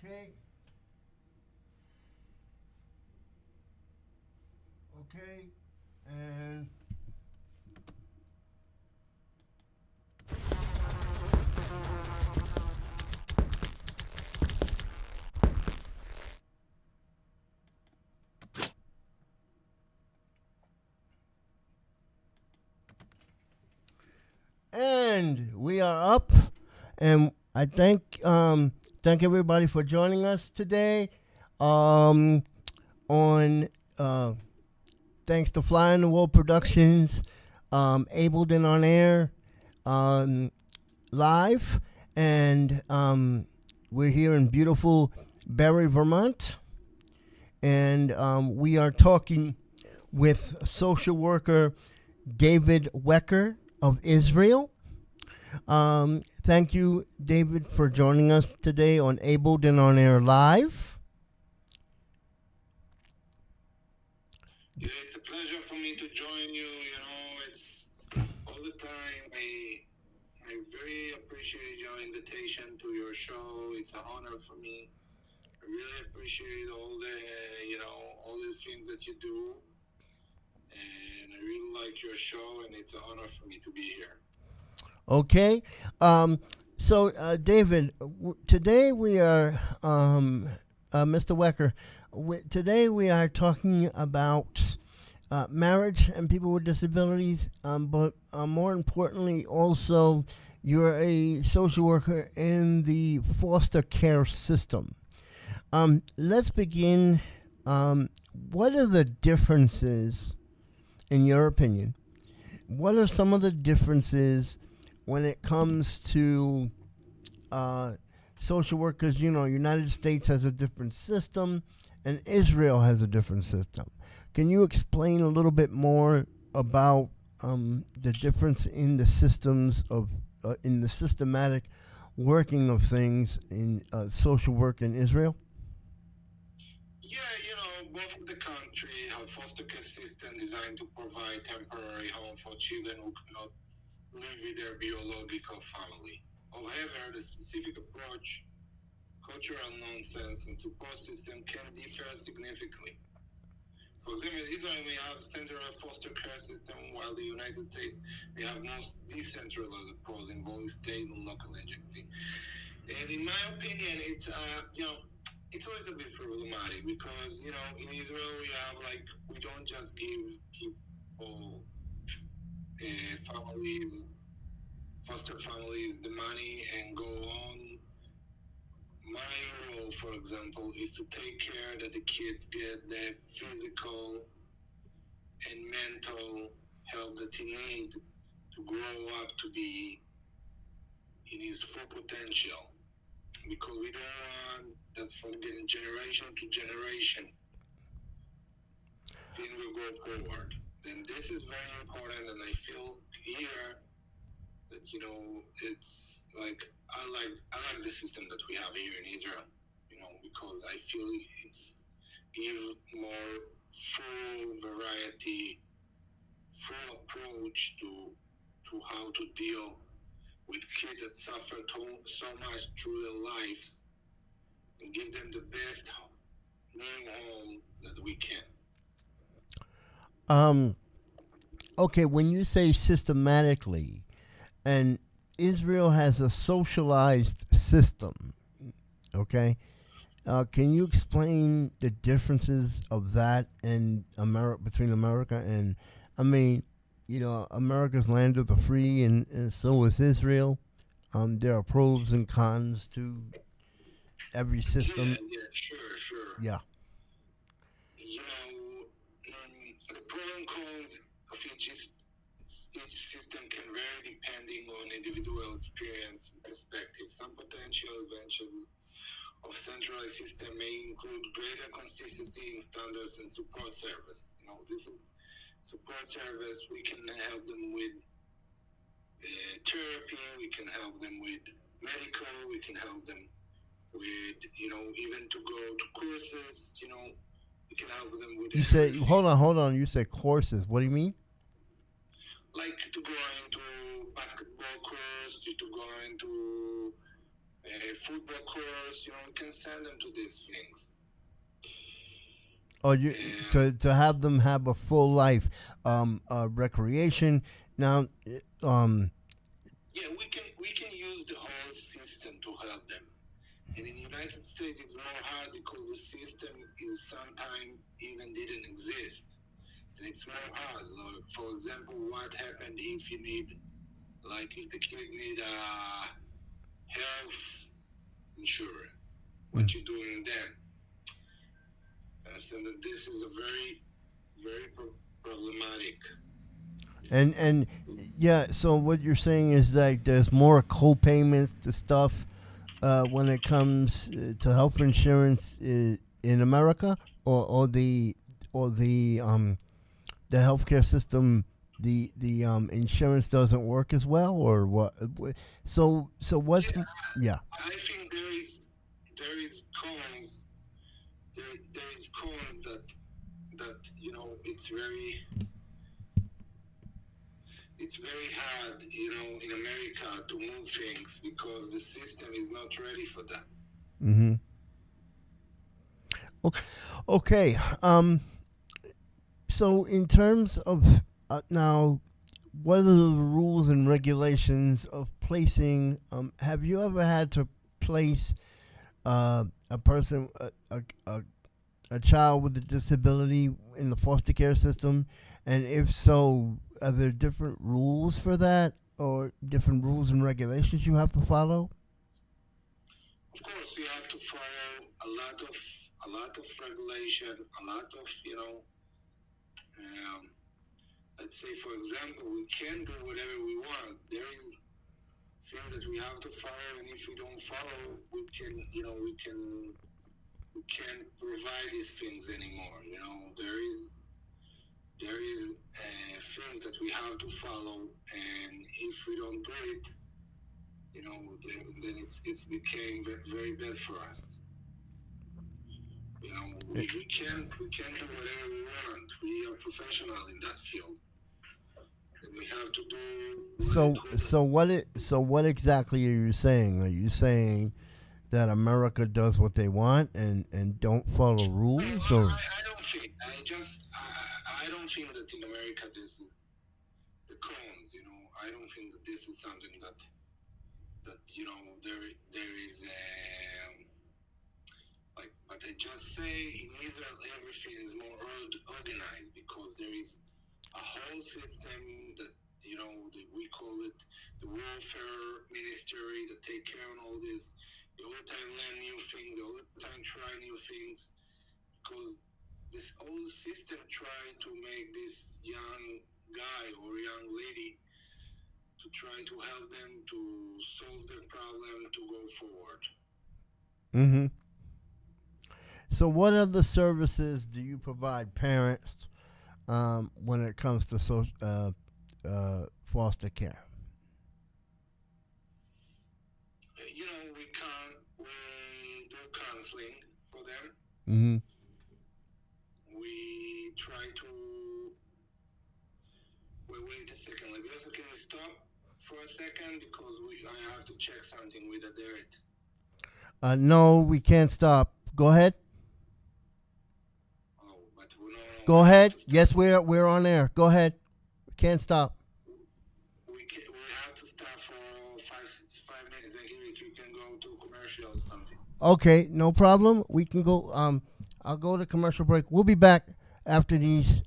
Okay. Okay. And we are up, and I thank everybody for joining us today. Um, on thanks to Fly in the Wall Productions, Ableton on Air, um, live, and we're here in beautiful Barry, Vermont, and we are talking with social worker David Wecker of Israel. Thank you, David, for joining us today on Ableton on Air Live. Yeah, it's a pleasure for me to join you. You know, it's all the time. I very appreciate your invitation to your show. It's an honor for me. I really appreciate all the things that you do, and I really like your show, and it's an honor for me to be here. Okay. David, today we are, Mr. Wecker, today we are talking about marriage and people with disabilities, but more importantly, also, you're a social worker in the foster care system. Let's begin. What are the differences, in your opinion? What are some of the differences when it comes to social workers? You know, United States has a different system, and Israel has a different system. Can you explain a little bit more about the difference in the systems of in the systematic working of things in social work in Israel? Yeah, both of the country have foster care system designed to provide temporary home for children who cannot live with their biological family. However, the specific approach, cultural nonsense, and support system can differ significantly. For example, in Israel, we have centralized foster care system, while the United States, we have most decentralized approach involving state and local agency. And in my opinion, it's always a bit problematic because, in Israel, we don't just give people, families, foster families, the money and go on. My role, for example, is to take care that the kids get the physical and mental help that he needs to grow up to be in his full potential. Because we don't want that from getting generation to generation, thing will go forward. And this is very important, and I feel here that it's like I like the system that we have here in Israel. Because I feel it's give more full variety, full approach to how to deal with kids that suffer so much through their lives and give them the best new home that we can. Um, okay, when you say systematically, and Israel has a socialized system, okay? Can you explain the differences of that and between America and, I mean, America's land of the free, and so is Israel. There are pros and cons to every system. Yeah, sure. Yeah. The pros and cons of each system can vary depending on individual experience and perspective. Some potential advantages of centralized system may include greater consistency in standards and support service. This is support service. We can help them with therapy. We can help them with medical. We can help them with, even to go to courses. We can help them with You say, everything. hold on. You said courses. What do you mean? Like to go into basketball course, to go into football course. We can send them to these things. Or you to have them have a full life, recreation. Now, um, Yeah, we can use the whole system to help them. And in the United States, it's more hard because the system is sometimes even didn't exist, and it's more hard. Like, for example, what happened if you need, like, if the kid need a health insurance? What you doing then? So that this is a very problematic. and yeah. So what you're saying is that there's more co-payments to stuff when it comes to health insurance in America, or the healthcare system, the insurance doesn't work as well, or what? So what's Yeah, yeah. I think there is cons there is cons that it's very hard, in America to move things because the system is not ready for that. Mm-hmm. Okay. So in terms of now, what are the rules and regulations of placing? Have you ever had to place a person, a child with a disability in the foster care system? And if so, are there different rules for that, or different rules and regulations you have to follow? Of course, we have to follow a lot of regulation, a lot of um, let's say, for example, we can do whatever we want. There is things that we have to follow, and if we don't follow, we can't provide these things anymore. There is things that we have to follow, and if we don't do it, then it's became very bad for us. We can do whatever we want. We are professional in that field, and we have to do So what exactly are you saying? Are you saying that America does what they want and don't follow No, rules, or I don't think. I don't think that in America this is the cons. I don't think that this is something that there is like. But I just say in Israel everything is more organized because there is a whole system that that we call it the welfare ministry that take care of all this. The whole time learn new things, the whole time try new things because this whole system try to make this young guy or young lady to try to help them to solve their problem to go forward. mm-hmm. So what other services do you provide parents when it comes to foster care? We do counseling for them. Mm-hmm. We try to wait a second. Like, also, can we stop for a second because I have to check something with the Derek. No, we can't stop. Go ahead. Oh, but we know Go we have ahead. to stop. Yes, we're on air. Go ahead. Can't stop. We have to stop for 5 minutes. Then you can go to commercial or something. Okay, no problem. We can go. I'll go to commercial break. We'll be back after these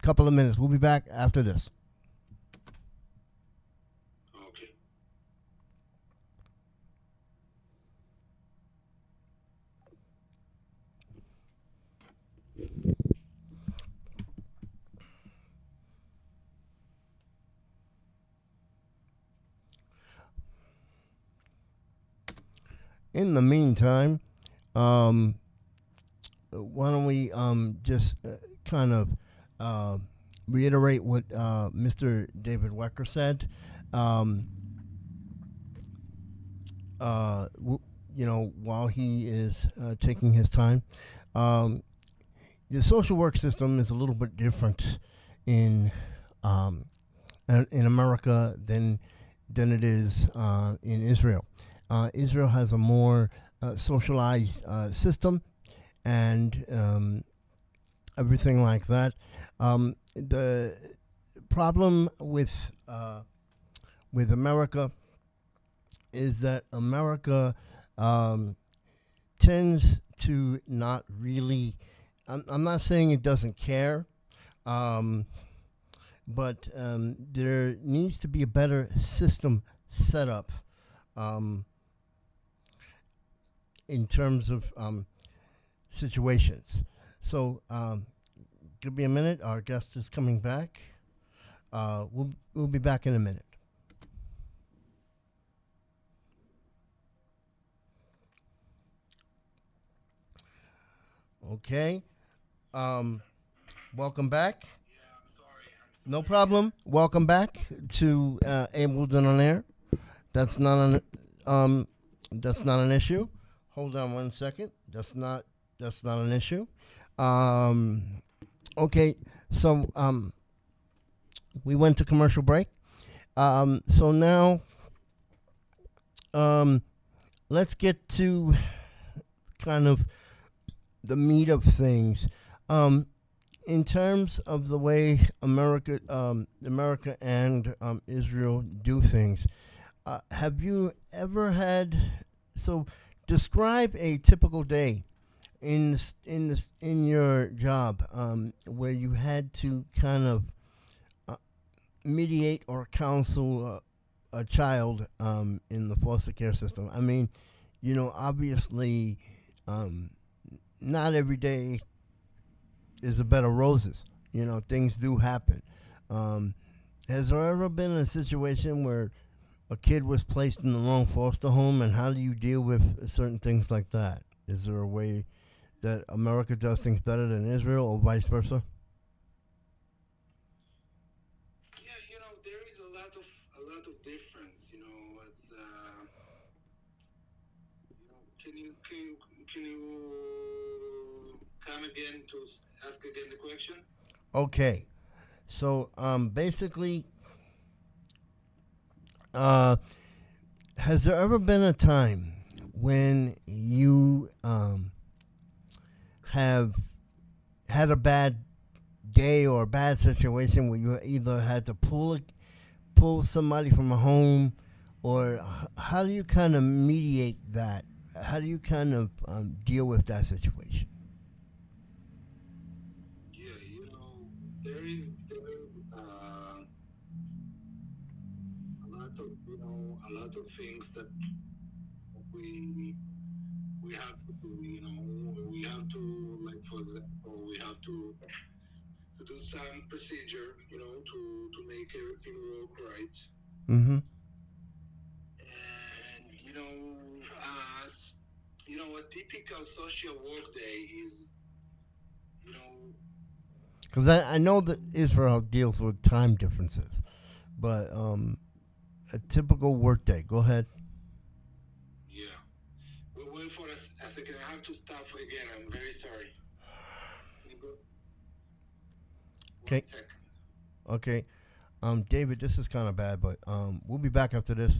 couple of minutes. We'll be back after this. Okay. In the meantime, um, why don't we just kind of reiterate what Mr. David Wecker said? Um, while he is taking his time, um, the social work system is a little bit different in um, in America than than it is in Israel. Israel has a more socialized system and everything like that. The problem with America is that America um, tends to not really. I'm not saying it doesn't care, um, but there needs to be a better system set up um, in terms of situations. So, give me a minute. Our guest is coming back. We'll be back in a minute. Okay. Um, welcome back. No problem. Welcome back to Ableton on Air. That's not an that's not an issue. Hold on one second. That's not an issue. Um, okay. So we went to commercial break. So now um, let's get to kind of the meat of things. Um, in terms of the way America and Israel do things, have you ever had? So, describe a typical day in your job where you had to kind of uh, mediate or counsel a child in the foster care system. I mean, obviously, um, not every day is a bed of roses. Things do happen. Um, has there ever been a situation where a kid was placed in the wrong foster home, and how do you deal with certain things like that? Is there a way that America does things better than Israel, or vice versa? Yeah, there is a lot of difference. It's can you come again to ask again the question? Okay, so basically, uh, has there ever been a time when you have had a bad day or a bad situation where you either had to pull somebody from a home, or how do you kind of mediate that? How do you kind of deal with that situation? Yeah, there is a lot of things that we we have to do. We have to, like, for example, we have to do some procedure, to make everything work right. Mm-hmm. And a typical social work day is, you know, Because I know that Israel deals with time differences, but a typical workday. Go ahead. yeah. We'll wait for a second. I have to stop again. I'm very sorry. Can you go one Okay. second? Okay. David, this is kind of bad, but we'll be back after this.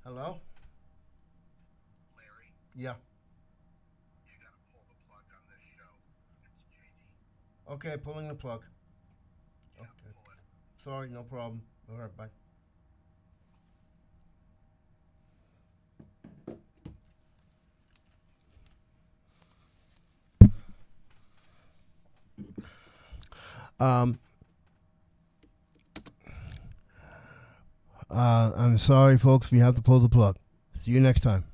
Hello. Yeah. Okay, pulling the plug. Okay. Sorry, no problem. All right, bye. Um, I'm sorry, folks. We have to pull the plug. See you next time.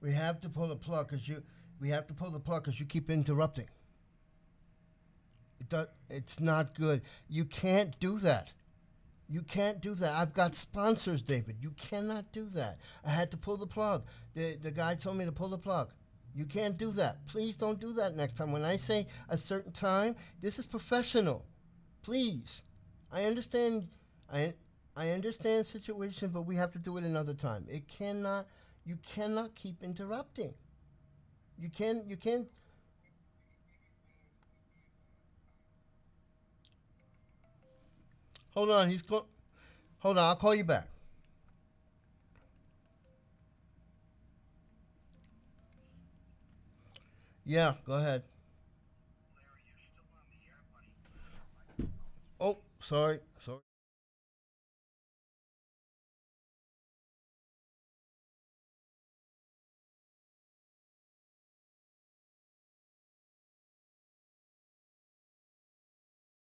We have to pull the plug because you. We have to pull the plug because you keep interrupting. It's not good. You can't do that. You can't do that. I've got sponsors, David. You cannot do that. I had to pull the plug. The guy told me to pull the plug. You can't do that. Please don't do that next time. When I say a certain time, this is professional. Please. I understand. I I understand the situation, but we have to do it another time. It cannot. You cannot keep interrupting. You can. You can't. Hold on. He's going. Hold on. I'll call you back. Yeah. Go ahead. Oh, sorry. Sorry.